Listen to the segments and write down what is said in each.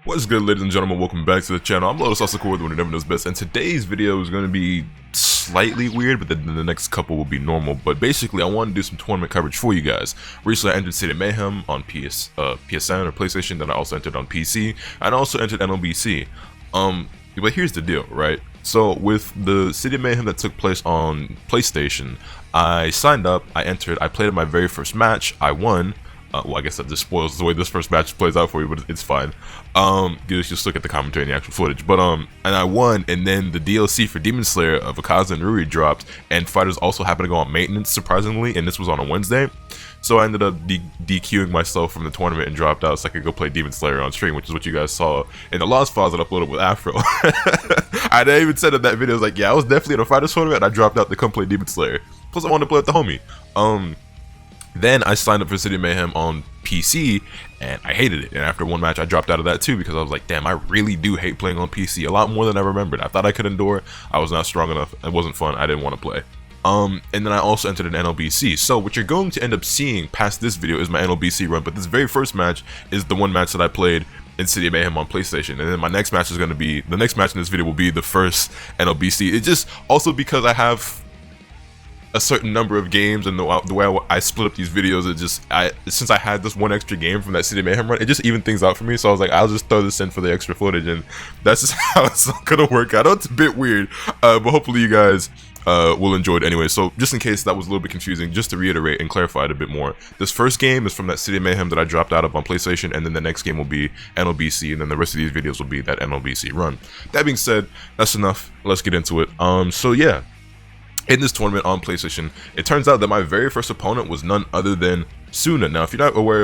What's good, ladies and gentlemen? Welcome back to the channel. I'm LotusAsakura, the one who never knows best, and today's video is going to be slightly weird, but then the next couple will be normal. But basically, I want to do some tournament coverage for you guys. Recently, I entered City of Mayhem on PSN or PlayStation, then I also entered on PC, and I also entered NLBC. But here's the deal, right? So with the City of Mayhem that took place on PlayStation, I signed up, I entered, I played in my very first match, I won. Well, I guess that just spoils the way this first match plays out for you, but it's fine. You just look at the commentary and the actual footage. But and I won, and then the DLC for Demon Slayer of Akaza and Ruri dropped, and FighterZ also happened to go on maintenance, surprisingly, and this was on a Wednesday. So I ended up DQing myself from the tournament and dropped out so I could go play Demon Slayer on stream, which is what you guys saw in the lost files that I uploaded with Afro. I even said in that video, I was like, yeah, I was definitely in a FighterZ tournament, and I dropped out to come play Demon Slayer. Plus, I wanted to play with the homie. Then I signed up for City of Mayhem on PC, and I hated it. And after one match, I dropped out of that too, because I was like, damn, I really do hate playing on PC a lot more than I remembered. I thought I could endure. I was not strong enough. It wasn't fun. I didn't want to play. And then I also entered an NLBC. So what you're going to end up seeing past this video is my NLBC run, but this very first match is the one match that I played in City of Mayhem on PlayStation. And then my next match is going to be, the next match in this video will be the first NLBC. It's just also because I have a certain number of games, and the way I split up these videos, since I had this one extra game from that City of Mayhem run, it just evened things out for me. So I was like, I'll just throw this in for the extra footage, and that's just how it's gonna work out. I know it's a bit weird, but hopefully you guys will enjoy it anyway. So just in case that was a little bit confusing, just to reiterate and clarify it a bit more, this first game is from that City of Mayhem that I dropped out of on PlayStation, and then the next game will be NLBC, and then the rest of these videos will be that NLBC run. That being said, that's enough. Let's get into it. So yeah. In this tournament on PlayStation, it turns out that my very first opponent was none other than Suna. Now, if you're not aware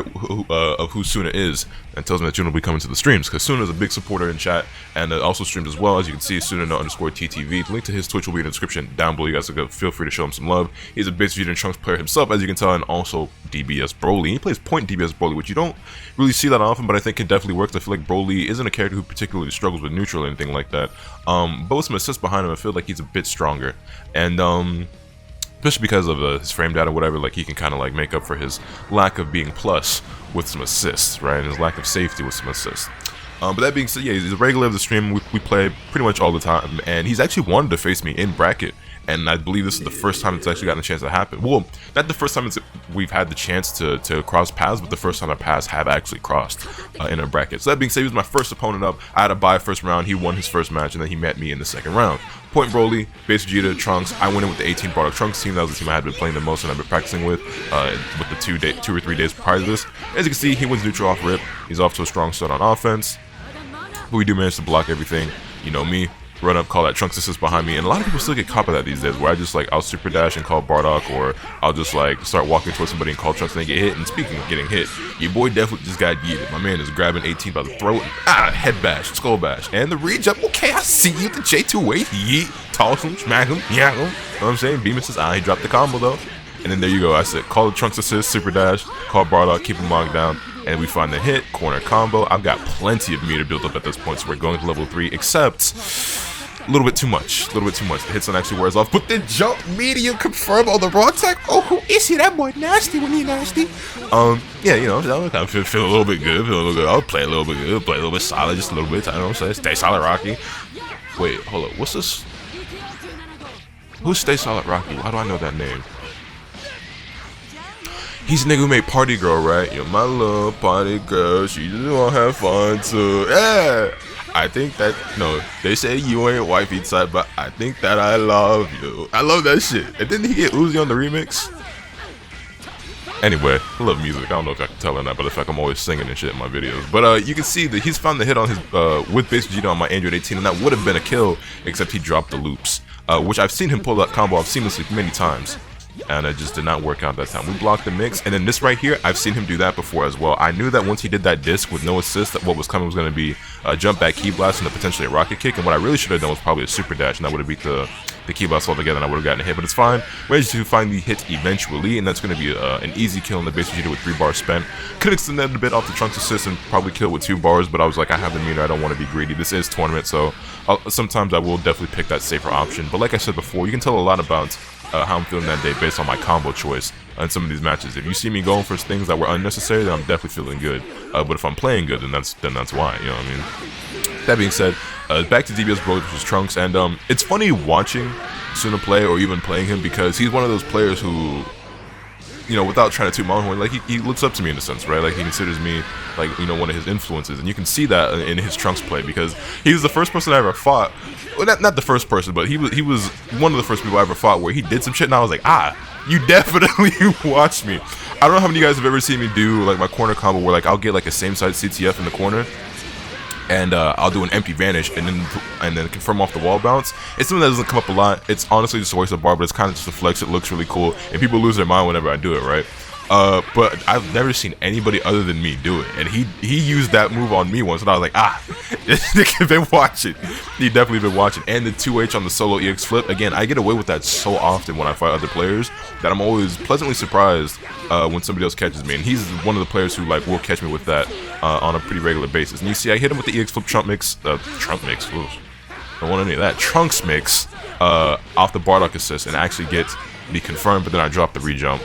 of who Suna is, that tells me that you will be coming to the streams, because Suna is a big supporter in chat, and also streams as well. As you can see, Suna_TTV. The link to his Twitch will be in the description down below. You guys can feel free to show him some love. He's a big Vegeta and Trunks player himself, as you can tell, and also DBS Broly. He plays point DBS Broly, which you don't really see that often, but I think it definitely works. I feel like Broly isn't a character who particularly struggles with neutral or anything like that. But with some assists behind him, I feel like he's a bit stronger. And especially because of his frame data or whatever, like he can kind of like make up for his lack of being plus with some assists, right? And his lack of safety with some assists. But that being said, yeah, he's a regular of the stream. We play pretty much all the time, and he's actually wanted to face me in bracket. And I believe this is the first time it's actually gotten a chance to happen. Well, not the first time we've had the chance to cross paths, but the first time our paths have actually crossed in a bracket. So that being said, he was my first opponent up. I had a bye first round. He won his first match, and then he met me in the second round. Point Broly, base Vegeta, Trunks. I went in with the 18 product Trunks team. That was the team I had been playing the most and I've been practicing with the 2 or 3 days prior to this. As you can see, he wins neutral off rip. He's off to a strong start on offense. But we do manage to block everything. You know me. Run up, call that Trunks assist behind me, and a lot of people still get caught by that these days, where I just like, I'll super dash and call Bardock, or I'll just like start walking towards somebody and call Trunks and they get hit. And speaking of getting hit, your boy definitely just got yeeted. My man is grabbing 18 by the throat, and, head bash, skull bash, and the re-jump. Okay, I see you, the J2-way, yeet, toss him, smack him, yeah him. You know what I'm saying? Beam says, he dropped the combo though. And then there you go, I said, call the Trunks assist, super dash, call Bardock, keep him locked down, and we find the hit, corner combo. I've got plenty of meter built up at this point, so we're going to level 3, except a little bit too much. The hits don't actually wears off, but the jump medium confirm on the raw tech. Oh, who is he? That boy nasty when he nasty. Yeah, you know, I kind of feel a little bit good. I'll play a little bit good, play a little bit solid, just a little bit. I know what I'm saying. Stay solid, Rocky. Wait, hold up. What's this? Who's Stay Solid Rocky? How do I know that name? He's a nigga who made Party Girl, right? You're my little party girl. She just wanna have fun too. Yeah. I think that, no, they say you ain't wifey type, but I think that I love you. I love that shit. And didn't he get Uzi on the remix? Anyway, I love music. I don't know if I can tell or not, but it's like I'm always singing and shit in my videos. But you can see that he's found the hit on his with base Vegeta on my Android 18, and that would have been a kill, except he dropped the loops, which I've seen him pull that combo off seamlessly many times. And it just did not work out that time. We blocked the mix, and then this right here, I've seen him do that before as well. I knew that once he did that disc with no assist, that what was coming was going to be a jump back key blast and potentially a rocket kick, and what I really should have done was probably a super dash, and that would have beat the key blast altogether, and I would have gotten a hit, but it's fine. Managed to find the hit eventually, and that's going to be an easy kill in the base Vegeta with 3 bars spent. Could extend a bit off the Trunks assist and probably kill with 2 bars, but I was like, I have the meter, I don't want to be greedy. This is tournament, so sometimes I will definitely pick that safer option. But like I said before, you can tell a lot about how I'm feeling that day based on my combo choice in some of these matches. If you see me going for things that were unnecessary, then I'm definitely feeling good. But if I'm playing good, then that's why. You know what I mean? That being said, back to DBS Broly versus Trunks, and it's funny watching Suna play or even playing him because he's one of those players who, you know, without trying to toot my own horn, like he looks up to me in a sense, right? Like he considers me like, you know, one of his influences, and you can see that in his Trunks play because he was the first person I ever fought. Well, not the first person, but he was one of the first people I ever fought where he did some shit, and I was like, you definitely watched me. I don't know how many of you guys have ever seen me do like my corner combo where like I'll get like a same side CTF in the corner, and I'll do an empty vanish and then confirm off the wall bounce. It's something that doesn't come up a lot. It's honestly just a waste of bar, but it's kind of just a flex. It looks really cool, and people lose their mind whenever I do it, right? But I've never seen anybody other than me do it, and he used that move on me once, and I was like, this nigga been watching. He definitely been watching. And the 2H on the solo EX flip, again, I get away with that so often when I fight other players that I'm always pleasantly surprised when somebody else catches me, and he's one of the players who like will catch me with that on a pretty regular basis. And you see I hit him with the EX flip Trunks mix, ooh, don't want any of that, Trunks mix off the Bardock assist and actually get the confirm, but then I drop the re-jump,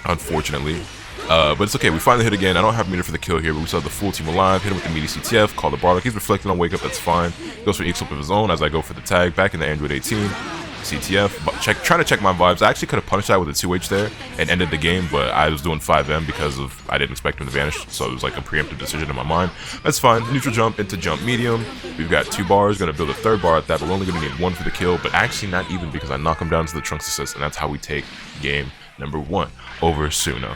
unfortunately. But it's okay, we finally hit again. I don't have meter for the kill here, but we still have the full team alive. Hit him with the meaty CTF, call the Bardock. He's reflecting on wake up, that's fine. Goes for EX flip of his own as I go for the tag. Back in the Android 18. CTF, but trying to check my vibes. I actually could have punished that with a 2H there and ended the game, but I was doing 5M because I didn't expect him to vanish, so it was like a preemptive decision in my mind. That's fine. Neutral jump into jump medium. We've got 2 bars, gonna build a 3rd bar at that, but we're only gonna need 1 for the kill, but actually not even because I knock him down to the Trunks assist, and that's how we take game number 1 over Suna.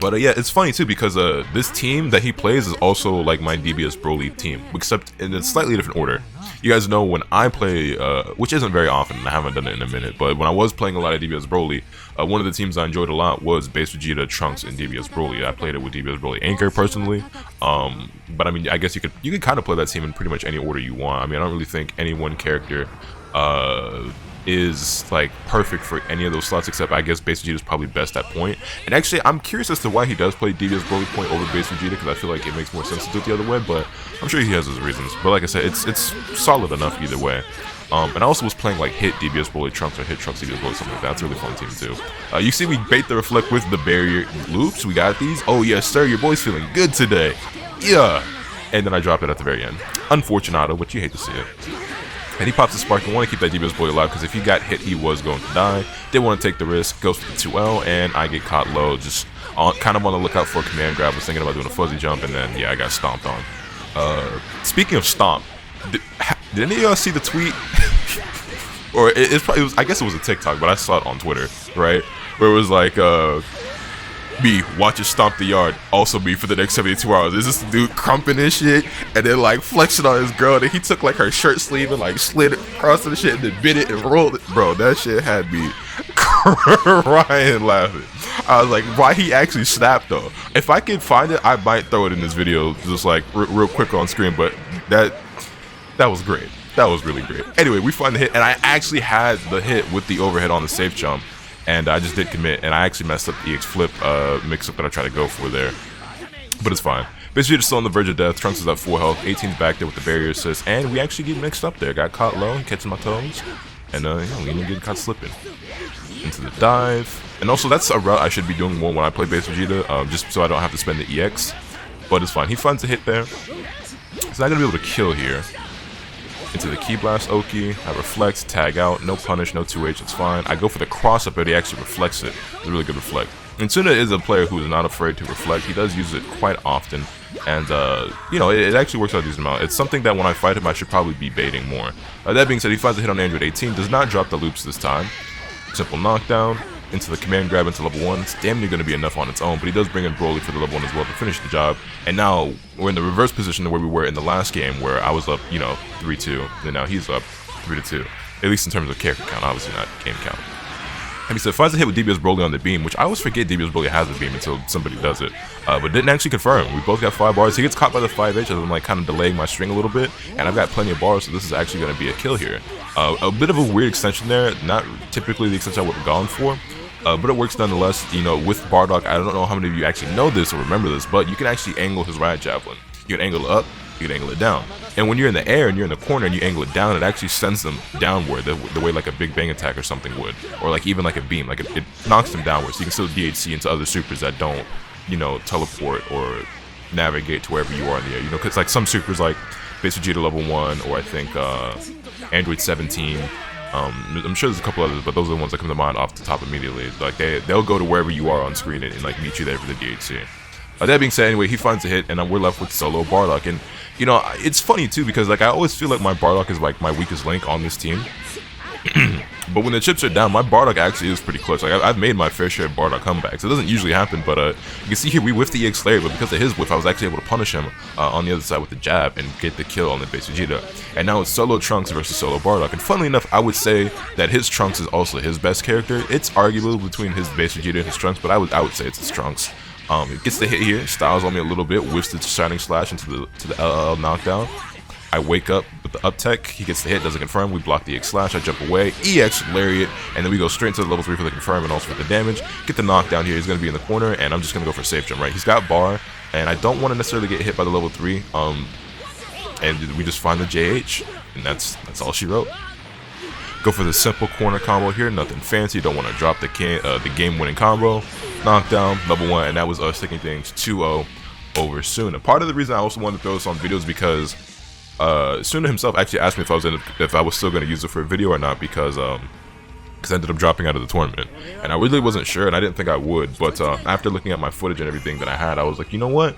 But yeah, it's funny too because this team that he plays is also like my DBS Broly team, except in a slightly different order. You guys know when I play, which isn't very often, I haven't done it in a minute, but when I was playing a lot of DBS Broly, one of the teams I enjoyed a lot was Base Vegeta, Trunks, and DBS Broly. I played it with DBS Broly Anchor personally, but I mean, I guess you could kind of play that team in pretty much any order you want. I mean, I don't really think any one character is like perfect for any of those slots, except I guess Base Vegeta is probably best at point. And actually, I'm curious as to why he does play DBS Broly point over Base Vegeta, because I feel like it makes more sense to do it the other way, but I'm sure he has his reasons. But like I said, it's solid enough either way. And I also was playing like hit DBS Broly Trunks or hit Trunks DBS Broly, something like that. That's a really fun team too. You see we bait the reflect with the barrier loops. We got these. Oh yes sir, your boy's feeling good today. Yeah. And then I dropped it at the very end. Unfortunato, but you hate to see it. And he pops the spark and want to keep that DBS Boy alive because if he got hit, he was going to die. Didn't want to take the risk. Goes for the 2L, and I get caught low. Just kind of on the lookout for a command grab. Was thinking about doing a fuzzy jump, and then, yeah, I got stomped on. Speaking of stomp, did any of y'all see the tweet? Or it was, I guess it was a TikTok, but I saw it on Twitter, right? Where it was like, B, watch it stomp the yard. Also B, for the next 72 hours. Is this dude crumping this shit and then like flexing on his girl? And he took like her shirt sleeve and like slid it across the shit and then bit it and rolled it. Bro, that shit had me crying laughing. I was like, why he actually snapped though? If I can find it, I might throw it in this video just like real quick on screen. But that was great. That was really great. Anyway, we find the hit, and I actually had the hit with the overhead on the safe jump. And I just did commit, and I actually messed up the EX flip mix-up that I tried to go for there. But it's fine. Basically, just still on the verge of death. Trunks is at full health. 18's back there with the barrier assist. And we actually get mixed up there. Got caught low, catching my toes. And yeah, we didn't get caught slipping. Into the dive. And also, that's a route I should be doing more when I play Base Vegeta, just so I don't have to spend the EX. But it's fine. He finds a hit there. He's not going to be able to kill here. Into the Key Blast Oki, I reflect, tag out, no punish, no 2H, it's fine. I go for the cross up, but he actually reflects it. It's a really good reflect. And Suna is a player who is not afraid to reflect. He does use it quite often, and you know, it actually works out a decent amount. It's something that when I fight him, I should probably be baiting more. That being said, he finds a hit on Android 18, does not drop the loops this time. Simple knockdown, into the command grab into level 1. It's damn near going to be enough on its own, but he does bring in Broly for the level 1 as well to finish the job. And now we're in the reverse position where we were in the last game, where I was up, you know, 3-2, and now he's up 3-2. At least in terms of character count, obviously not game count. And he said, finds a hit with DBS Broly on the beam, which I always forget DBS Broly has a beam until somebody does it. But didn't actually confirm. We both got 5 bars. He gets caught by the 5H as I'm like kind of delaying my string a little bit, and I've got plenty of bars, so this is actually going to be a kill here. A bit of a weird extension there, not typically the extension I would have gone for. But it works nonetheless. You know, with Bardock, I don't know how many of you actually know this or remember this, but you can actually angle his riot javelin. You can angle it up, you you'd angle it down. And when you're in the air and you're in the corner and you angle it down, it actually sends them downward the way like a big bang attack or something would, or like even like a beam, like it knocks them downward. So you can still DHC into other supers that don't, you know, teleport or navigate to wherever you are in the air. You know, because like some supers like Base Vegeta level 1, or I think Android 17. I'm sure there's a couple others, but those are the ones that come to mind off the top immediately. Like they'll go to wherever you are on screen and like meet you there for the DHC. That being said, anyway, he finds a hit, and we're left with solo Bardock. And you know, it's funny too because like I always feel like my Bardock is like my weakest link on this team. But when the chips are down, my Bardock actually is pretty close. Like I've made my fair share of Bardock comebacks. It doesn't usually happen, but you can see here we whiffed the EX Layer, but because of his whiff, I was actually able to punish him on the other side with the jab and get the kill on the base Vegeta. And now it's solo Trunks versus solo Bardock. And funnily enough, I would say that his Trunks is also his best character. It's arguable between his base Vegeta and his Trunks, but I would say it's his Trunks. It gets the hit here, styles on me a little bit, whiffs the Shining Slash into the LLL knockdown. I wake up with the up tech, he gets the hit, doesn't confirm, we block the EX Slash, I jump away, EX Lariat, and then we go straight into the level 3 for the confirm and also for the damage. Get the knockdown here, he's going to be in the corner, and I'm just going to go for safe jump, right? He's got bar, and I don't want to necessarily get hit by the level 3, and we just find the JH, and that's all she wrote. Go for the simple corner combo here, nothing fancy, don't want to drop the game-winning combo. Knockdown, level 1, and that was us taking things 2-0 over Suna. Part of the reason I also wanted to throw this on video is because Suna himself actually asked me if I was still going to use it for a video or not, because I ended up dropping out of the tournament, and I really wasn't sure, and I didn't think I would, but after looking at my footage and everything that I had, I was like, you know what?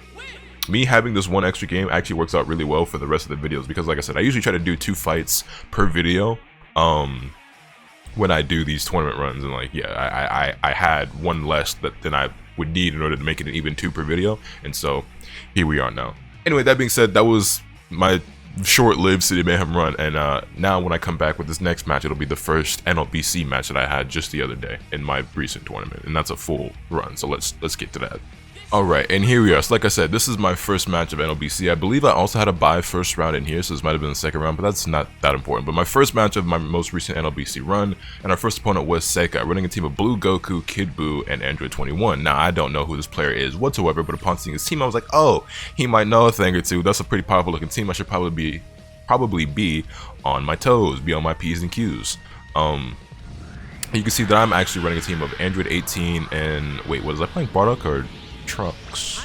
Me having this one extra game actually works out really well for the rest of the videos, because like I said, I usually try to do 2 fights per video when I do these tournament runs, and like, yeah, I had one less than I would need in order to make it an even 2 per video, and so here we are now. Anyway, that being said, that was my short-lived City of Mayhem run, and now when I come back with this next match, it'll be the first NLBC match that I had just the other day in my recent tournament, and that's a full run, so let's get to that. Alright, and here we are. So like I said, this is my first match of NLBC. I believe I also had a bye first round in here, so this might have been the second round, but that's not that important. But my first match of my most recent NLBC run, and our first opponent was Seika, running a team of Blue Goku, Kid Buu, and Android 21. Now, I don't know who this player is whatsoever, but upon seeing his team, I was like, oh, he might know a thing or two. That's a pretty powerful looking team. I should probably be on my toes, be on my P's and Q's. You can see that I'm actually running a team of Android 18 and, wait, was I playing Bardock or Trunks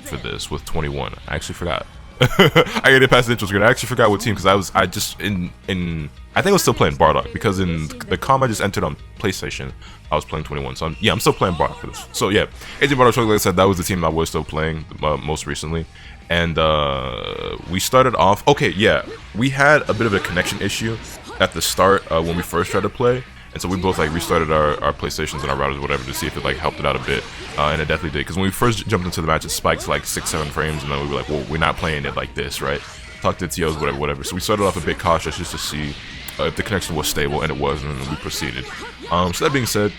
for this with 21? I actually forgot. I gotta pass the intro screen. I actually forgot what team, because I just I think I was still playing Bardock, because in the com I just entered on PlayStation, I was playing 21. So I'm still playing Bardock for this. So yeah, 18 Bardock, like I said, that was the team I was still playing most recently. And we started off, okay, yeah, we had a bit of a connection issue at the start when we first tried to play. And so we both like restarted our PlayStations and our routers or whatever to see if it like helped it out a bit, and it definitely did. Because when we first jumped into the match, it spiked to like 6-7 frames, and then we were like, well, we're not playing it like this, right? Talk to TOs, whatever. So we started off a bit cautious just to see if the connection was stable, and it was, and then we proceeded. So that being said,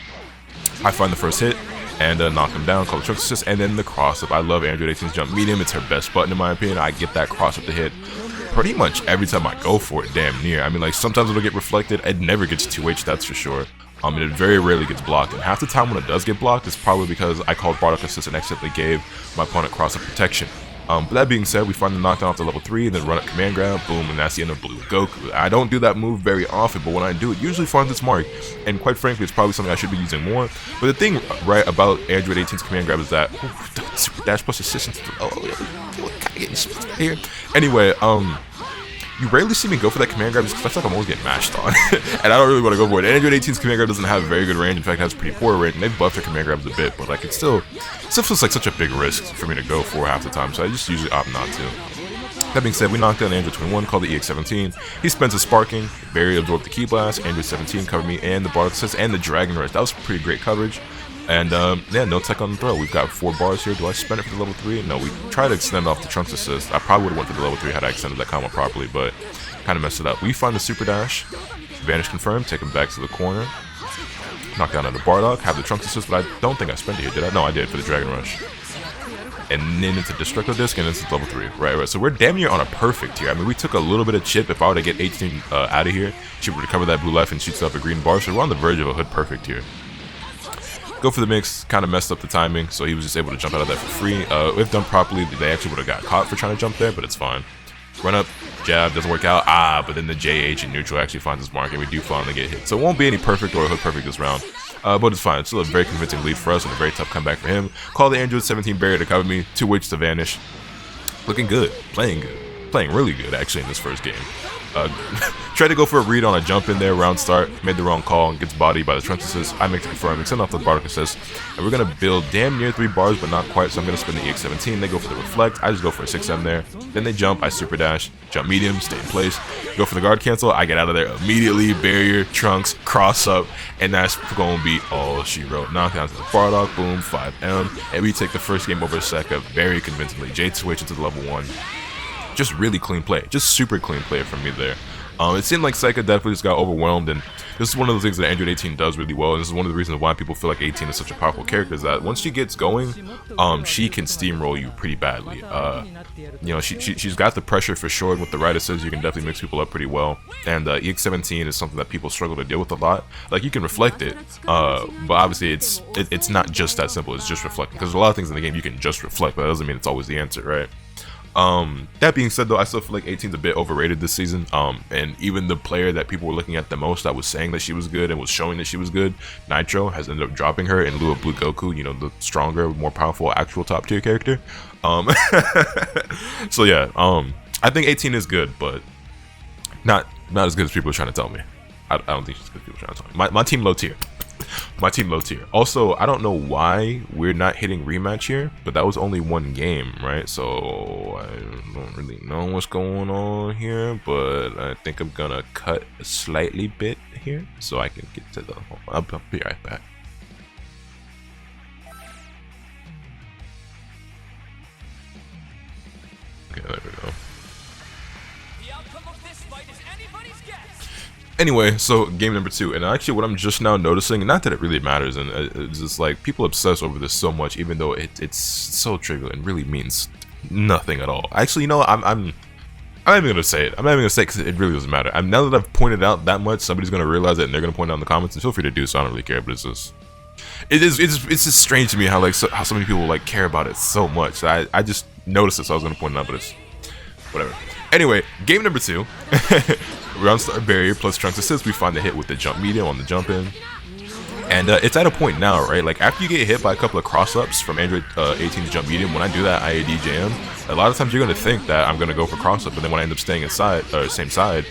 I find the first hit and knock him down, call the Trunks assist, and then the cross up. I love Android 18's jump medium. It's her best button in my opinion. I get that cross up to hit pretty much every time I go for it, damn near. I mean, like, sometimes it'll get reflected. It never gets 2H, that's for sure. And it very rarely gets blocked. And half the time when it does get blocked, it's probably because I called Bardock assist and accidentally gave my opponent cross-up protection. But that being said, we find the knockdown off to level 3, and then run up command grab, boom, and that's the end of Blue Goku. I don't do that move very often, but when I do, it usually finds its mark. And quite frankly, it's probably something I should be using more. But the thing, right, about Android 18's command grab is that, super dash plus assistance. Here. Anyway, you rarely see me go for that command grab just because I feel like I'm always getting mashed on. And I don't really want to go for it. Android 18's command grab doesn't have very good range. In fact, it has pretty poor range. And they've buffed their command grabs a bit, but like it still feels like such a big risk for me to go for half the time. So I just usually opt not to. That being said, we knocked down Android 21, called the EX17. He spends a sparking, Barry absorbed the Ki Blast, Android 17 covered me, and the Bardock assist, and the Dragon Rush. That was pretty great coverage. And yeah, no tech on the throw. We've got 4 bars here. Do I spend it for the level 3? No, we try to extend off the Trunks assist. I probably would have went for the level 3 had I extended that combo properly, but kind of messed it up. We find the super dash, vanish confirmed, take him back to the corner, knock down another Bardock, have the Trunks assist, but I don't think I spent it here, did I? No, I did for the Dragon Rush. And then into Destructo Disc, and it's level 3. Right. So we're damn near on a perfect here. I mean, we took a little bit of chip. If I were to get 18 out of here, she would recover that blue life and shoots up a green bar. So we're on the verge of a hood perfect here. Go for the mix, kind of messed up the timing, so he was just able to jump out of that for free. If done properly, they actually would have got caught for trying to jump there, but it's fine. Run up, jab, doesn't work out. But then the JH in neutral actually finds his mark, and we do finally get hit. So it won't be any perfect or hook perfect this round, but it's fine. It's still a very convincing lead for us and a very tough comeback for him. Call the Android 17 barrier to cover me, 2 weights to vanish. Looking good, playing really good actually in this first game. Tried to go for a read on a jump in there, round start, made the wrong call and gets bodied by the trunk assist. I make the confirm, extend off the bardic assist, and we're gonna build damn near 3 bars, but not quite. So I'm gonna spin the EX17. They go for the reflect. I just go for a 6M there. Then they jump. I super dash, jump medium, stay in place, go for the guard cancel. I get out of there immediately. Barrier, trunks, cross up, and that's gonna be all she wrote. Knockdown to the Bardock, boom, 5M, and we take the first game over Seka very convincingly. Jade switch into the level 1. Just really clean play, just super clean play from me there. It seemed like Seka definitely just got overwhelmed, and this is one of the things that Android 18 does really well, and this is one of the reasons why people feel like 18 is such a powerful character, is that once she gets going, she can steamroll you pretty badly. You know, she's got the pressure for sure, and with the right assist, you can definitely mix people up pretty well, and EX17 is something that people struggle to deal with a lot. Like, you can reflect it, but obviously it's not just that simple, it's just reflecting, because there's a lot of things in the game you can just reflect, but that doesn't mean it's always the answer, right? That being said though, I still feel like 18's a bit overrated this season, and even the player that people were looking at the most that was saying that she was good and was showing that she was good, Nitro, has ended up dropping her in lieu of Blue Goku, you know, the stronger, more powerful actual top tier character. So yeah, I think 18 is good, but not as good as people are trying to tell me. I don't think she's as good as people are trying to tell me. My team low tier. My team low tier. Also, I don't know why we're not hitting rematch here, but that was only 1 game, right? So I don't really know what's going on here, but I think I'm gonna cut a slightly bit here so I can get to the. I'll be right back. Okay, there we go. Anyway, so game number 2, and actually what I'm just now noticing, not that it really matters, and it's just like people obsess over this so much, even though it's so trivial and really means nothing at all. Actually, you know, I'm not even gonna say it. I'm not even gonna say it because it really doesn't matter. Now that I've pointed out that much, somebody's gonna realize it and they're gonna point it out in the comments. And feel free to do so. I don't really care, but it's just strange to me how how so many people like care about it so much. I just noticed it, so I was gonna point it out, but it's whatever. Anyway, game number 2. Round start barrier plus trunks assist. We find the hit with the jump medium on the jump in. And it's at a point now, right? Like, after you get hit by a couple of cross-ups from Android 18 to jump medium, when I do that IAD JM, a lot of times you're going to think that I'm going to go for cross-up, but then when I end up staying inside, same side,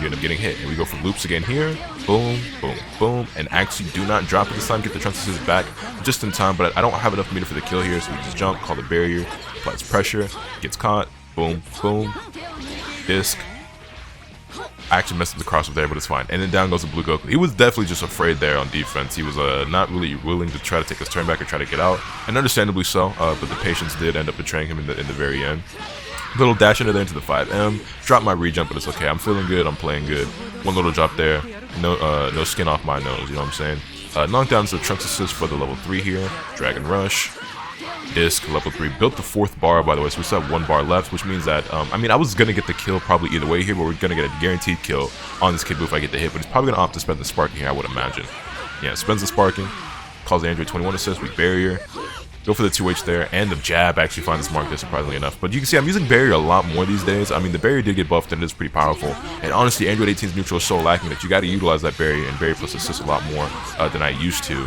you end up getting hit. And we go for loops again here. Boom, boom, boom. And actually do not drop it this time. Get the trunks assist back just in time, but I don't have enough meter for the kill here, so we just jump, call the barrier, applies pressure, gets caught. Boom, boom. Disc. I actually messed up the cross up there, but it's fine. And then down goes the Blue Goku. He was definitely just afraid there on defense. He was not really willing to try to take his turn back or try to get out, and understandably so. But the patience did end up betraying him in the very end. Little dash into there into the 5M. Drop my re-jump, but it's okay. I'm feeling good. I'm playing good. One little drop there. No skin off my nose. You know what I'm saying? Knockdown to the trunks assist for the level 3 here. Dragon Rush. Disc, level 3, built the 4th bar, by the way, so we still have 1 bar left, which means that, I mean, I was going to get the kill probably either way here, but we're going to get a guaranteed kill on this kid if I get the hit, but he's probably going to opt to spend the sparking here, I would imagine. Yeah, spends the sparking, calls the Android 21 assist, we barrier, go for the 2H there, and the jab actually finds this mark there, surprisingly enough. But you can see I'm using barrier a lot more these days. I mean, the barrier did get buffed, and it is pretty powerful, and honestly, Android 18's neutral is so lacking that you got to utilize that barrier and barrier plus assist a lot more than I used to.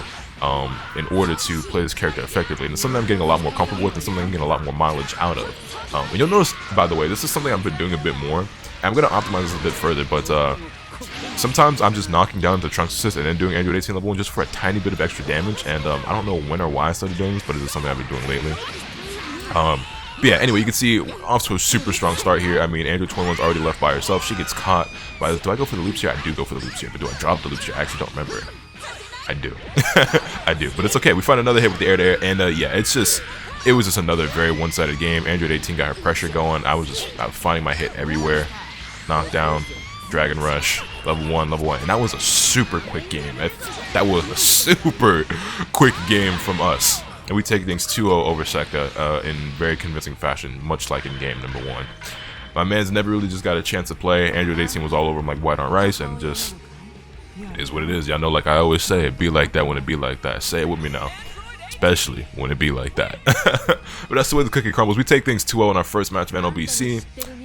In order to play this character effectively, and it's something I'm getting a lot more comfortable with, and something I'm getting a lot more mileage out of. And you'll notice, by the way, this is something I've been doing a bit more, and I'm going to optimize this a bit further, but sometimes I'm just knocking down the trunks assist and then doing Android 18 level 1 just for a tiny bit of extra damage, and I don't know when or why I started doing this, but it is something I've been doing lately. But yeah, anyway, you can see off to a super strong start here. I mean, Android 21's already left by herself. She gets caught by do I go for the loops here? I do go for the loops here, but do I drop the loops here? I actually don't remember. I do. I do, but it's okay. We find another hit with the air-to-air, and yeah, it was just another very one-sided game. Android 18 got her pressure going. I was finding my hit everywhere. Knockdown, Dragon Rush, level 1, and that was a super quick game. That was a super quick game from us, and we take things 2-0 over Seka in very convincing fashion, much like in game number 1. My man's never really just got a chance to play. Android 18 was all over him like white on rice, and just It is what it is. Y'all know, like I always say, it be like that when it be like that. Say it with me now. Especially when it be like that. But that's the way the cookie crumbles. We take things 2-0 in our first match of NLBC.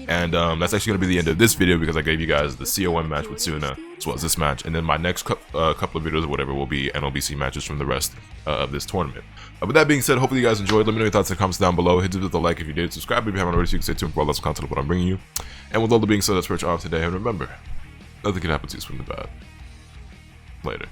And that's actually going to be the end of this video because I gave you guys the COM match with Suna as well as this match. And then my next couple of videos or whatever will be NLBC matches from the rest of this tournament. With that being said, hopefully you guys enjoyed. Let me know your thoughts in the comments down below. Hit the like if you did. Subscribe if you haven't already so you can stay tuned for all this content of what I'm bringing you. And with all that being said, that's pretty much all today. And remember, nothing can happen to you from the bad. Later.